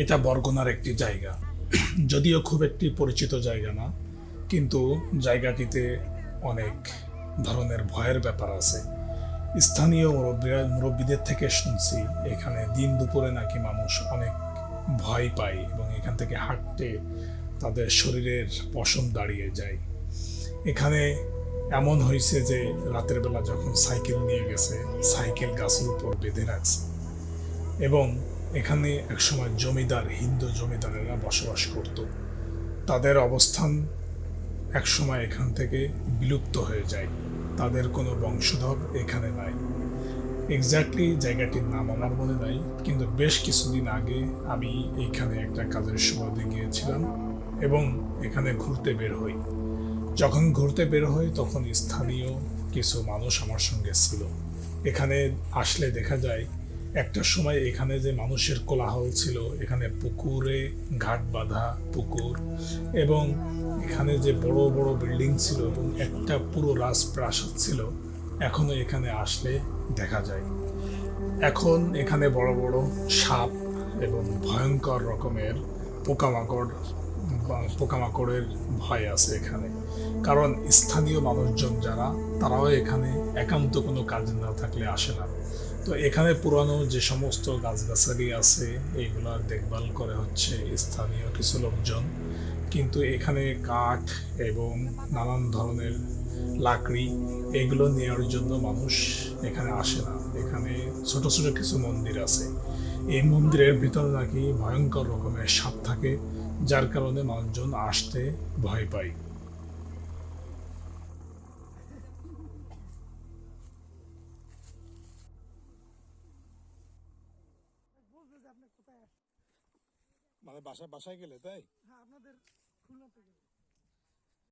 এটা বরগুনার একটি জায়গা, যদিও খুব একটি পরিচিত জায়গা না, কিন্তু জায়গাটিতে অনেক ধরনের ভয়ের ব্যাপার আছে। স্থানীয় মুরব্বীদের থেকে শুনছি এখানে দিন দুপুরে নাকি মানুষ অনেক ভয় পায় এবং এখান থেকে হাঁটতে তাদের শরীরের পশম দাঁড়িয়ে যায়। এখানে এমন হয়েছে যে রাতের বেলা যখন সাইকেল নিয়ে গেছে, সাইকেল গাছের উপর বেঁধে রাখছে। এবং এখানে একসময় জমিদার, হিন্দু জমিদারেরা বসবাস করত। তাদের অবস্থান একসময় এখান থেকে বিলুপ্ত হয়ে যায়, তাদের কোনো বংশধর এখানে নাই। এক্স্যাক্টলি জায়গাটির নাম আমার মনে নাই, কিন্তু বেশ কিছুদিন আগে আমি এইখানে একটা কাজের সুবাদে গিয়েছিলাম এবং এখানে ঘুরতে বের হই। যখন ঘুরতে বের হই তখন স্থানীয় কিছু মানুষ আমার সঙ্গে ছিল। এখানে আসলে দেখা যায় একটা সময় এখানে যে মানুষের কোলাহল ছিল, এখানে পুকুরে ঘাট বাঁধা পুকুর, এবং এখানে যে বড় বড় বিল্ডিং ছিল এবং একটা পুরো রাজপ্রাসাদ ছিল, এখনো এখানে আসলে দেখা যায়। এখন এখানে বড় বড় সাপ এবং ভয়ঙ্কর রকমের পোকামাকড় পোকামাকড়ের ভয় আছে এখানে। কারণ স্থানীয় মানুষজন যারা, তারাও এখানে একান্ত কোনো কাজ না থাকলে আসে না। তো এখানে পুরানো যে সমস্ত গাছগাছালি আছে এইগুলা দেখভাল করে হচ্ছে স্থানীয় কিছু লোকজন, কিন্তু এখানে কাঠ এবং নানান ধরনের লাকড়ি এগুলো নেওয়ার জন্য মানুষ এখানে আসে না। এখানে ছোট ছোট কিছু মন্দির আছে, এই মন্দিরের ভিতরে নাকি ভয়ঙ্কর রকমের সাপ থাকে, যার কারণে মানুষজন আসতে ভয় পায়। বলবে যে আপনি কোথায় আসছেন। মানে বাসায় বাসায় গেলে তাই হ্যাঁ, আপনাদের খুলনা থেকে।